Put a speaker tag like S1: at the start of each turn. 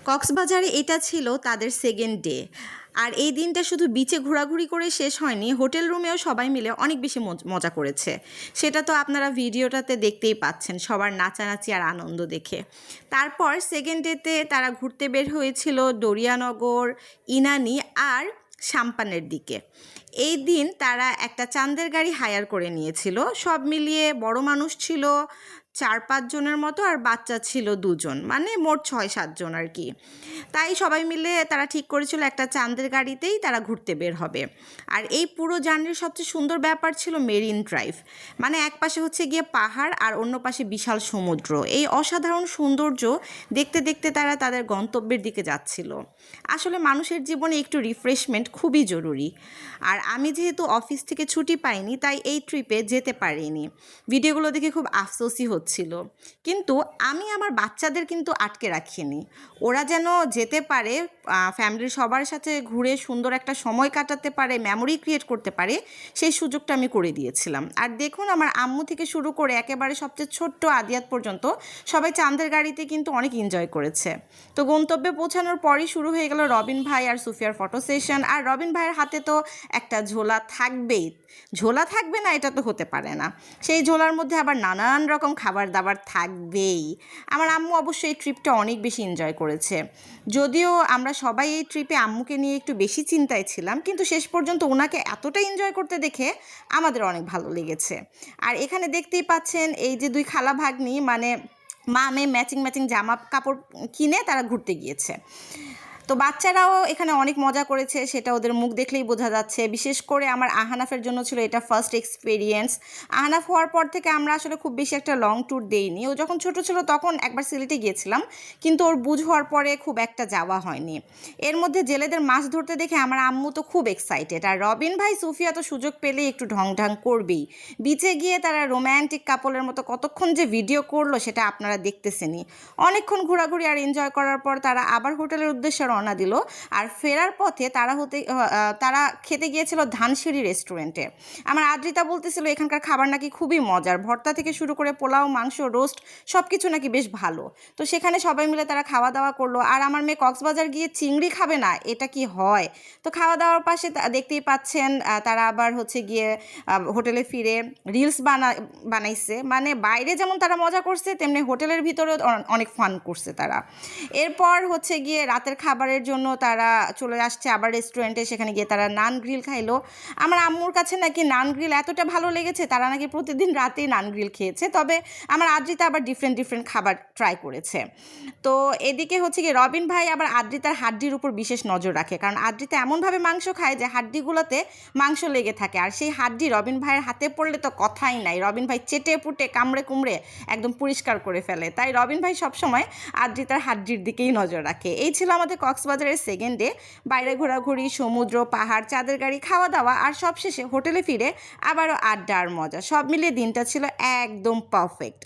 S1: কক্সবাজারে এটা ছিল তাদের সেকেন্ড ডে। আর এই দিনটা শুধু বিচে ঘোরাঘুরি করে শেষ হয়নি, হোটেল রুমেও সবাই মিলে অনেক বেশি মজা করেছে। সেটা তো আপনারা ভিডিওটাতে দেখতেই পাচ্ছেন, সবার নাচানাচি আর আনন্দ দেখে। তারপর সেকেন্ড ডেতে তারা ঘুরতে বের হয়েছিল দরিয়ানগর, ইনানি আর সাম্পানের দিকে। এই দিন তারা একটা চাঁদের গাড়ি হায়ার করে নিয়েছিল। সব মিলিয়ে বড় মানুষ ছিল 4-5 জনের মতো, আর বাচ্চা ছিল 2 জন, মানে মোট 6-7 জন আর কি। তাই সবাই মিলে তারা ঠিক করেছিল একটা চাঁদের গাড়িতেই তারা ঘুরতে বের হবে। আর এই পুরো জার্নির সবচেয়ে সুন্দর ব্যাপার ছিল মেরিন ড্রাইভ। মানে এক পাশে হচ্ছে গিয়ে পাহাড় আর অন্য পাশে বিশাল সমুদ্র। এই অসাধারণ সৌন্দর্য দেখতে দেখতে তারা তাদের গন্তব্যের দিকে যাচ্ছিল। আসলে মানুষের জীবনে একটু রিফ্রেশমেন্ট খুবই জরুরি। আর আমি যেহেতু অফিস থেকে ছুটি পাইনি, তাই এই ট্রিপে যেতে পারিনি। ভিডিওগুলো দেখে খুব আফসোসই হচ্ছিল। কিন্তু আমি আমার বাচ্চাদের কিন্তু আটকে রাখিনি। ওরা যেন যেতে পারে, ফ্যামিলির সবার সাথে ঘুরে সুন্দর একটা সময় কাটাতে পারে, মেমোরি ক্রিয়েট করতে পারে, সেই সুযোগটা আমি করে দিয়েছিলাম। আর দেখুন, আমার আম্মু থেকে শুরু করে একেবারে সবচেয়ে ছোট্ট আদিয়াত পর্যন্ত সবাই চাঁদের গাড়িতে কিন্তু অনেক এনজয় করেছে। তো গন্তব্যে পৌঁছানোর পরই শুরু হয়ে গেল রবিন ভাই আর সুফিয়ার ফটো সেশন। আর রবিন ভাইয়ের হাতে তো একটা ঝোলা থাকবেই, ঝোলা থাকবে না এটা তো হতে পারে না। সেই ঝোলার মধ্যে আবার নানান রকম খাবার দাবার থাকবেই। আমার আম্মু অবশ্যই এই ট্রিপটা অনেক বেশি এনজয় করেছে। যদিও আমরা সবাই এই ট্রিপে আম্মুকে নিয়ে একটু বেশি চিন্তায় ছিলাম, কিন্তু শেষ পর্যন্ত ওনাকে এতটা এনজয় করতে দেখে আমাদের অনেক ভালো লেগেছে। আর এখানে দেখতেই পাচ্ছেন এই যে 2 খালা ভাগ্নি, মানে মা মেয়ে ম্যাচিং জামা কাপড় কিনে তারা ঘুরতে গিয়েছে। তো বাচ্চারাও এখানে অনেক মজা করেছে, সেটা ওদের মুখ দেখলেই বোঝা যাচ্ছে। বিশেষ করে আমার আহানাফের জন্য ছিল এটা ফার্স্ট এক্সপিরিয়েন্স। আহানাফ হওয়ার পর থেকে আমরা আসলে খুব বেশি একটা লং ট্যুর দেইনি। ও যখন ছোট ছিল তখন একবার সিলেটে গিয়েছিলাম, কিন্তু ওর বুঝ হওয়ার পরে খুব একটা যাওয়া হয়নি। এর মধ্যে জেলেদের মাছ ধরতে দেখে আমার আম্মু তো খুব এক্সাইটেড। আর রবিন ভাই সুফিয়া তো সুযোগ পেলেই একটু ঢং করবেই। বিচে গিয়ে তারা রোম্যান্টিক কাপলের মতো কতক্ষণ যে ভিডিও করলো সেটা আপনারা দেখতেছেনই। অনেকক্ষণ ঘোরাঘুরি আর এনজয় করার পর তারা আবার হোটেলের উদ্দেশ্যে রওনা দিল। আর ফেরার পথে তারা খেতে গিয়েছিল ধানসিঁড়ি রেস্টুরেন্টে। আমার আদ্রিতা বলতেছিল এখানকার খাবার নাকি খুবই মজার, ভর্তা থেকে শুরু করে পোলাও, মাংস, রোস্ট সব কিছু নাকি বেশ ভালো। তো সেখানে সবাই মিলে তারা খাওয়া দাওয়া করলো। আর আমার মেয়ে কক্সবাজার গিয়ে চিংড়ি খাবে না, এটা কি হয়? তো খাওয়া দাওয়ার পাশে দেখতেই পাচ্ছেন তারা আবার হচ্ছে গিয়ে হোটেলে ফিরে রিলস বানাইছে। মানে বাইরে যেমন তারা মজা করছে, তেমনি হোটেলের ভিতরেও অনেক ফান করছে তারা। এরপর হচ্ছে গিয়ে রাতের খাবারের জন্য তারা চলে আসছে আবার রেস্টুরেন্টে। সেখানে গিয়ে তারা নান গ্রিল খাইলো। আমার আম্মুর কাছে নাকি নান গ্রিল এতটা ভালো লেগেছে, তারা নাকি প্রতিদিন রাতেই নান গ্রিল খেয়েছে। তবে আমার আদ্রিতা আবার ডিফারেন্ট খাবার ট্রাই করেছে। তো এদিকে হচ্ছে গিয়ে রবিন ভাই আবার আদ্রিতার হাড্ডির উপর বিশেষ নজর রাখে, কারণ আদ্রিতা এমনভাবে মাংস খায় যে হাড্ডিগুলোতে মাংস লেগে থাকে। আর সেই হাড্ডি রবিন ভাইয়ের হাতে পড়লে তো কথাই নাই, রবিন ভাই চেটে পুটে কামড়ে কুমড়ে একদম পরিষ্কার করে ফেলে। তাই রবিন ভাই সবসময় আদ্রিতার হাড্ডির দিকেই নজর রাখে। এই ছিল আমাদের কক্সবাজারের সেকেন্ড ডে। বাইরে ঘোরাঘুরি, সমুদ্র, পাহাড়, চাঁদের গাড়ি, খাওয়া দাওয়া, আর সবশেষে হোটেলে ফিরে আবারও আড্ডা আর মজা, সব মিলিয়ে দিনটা ছিল একদম পারফেক্ট।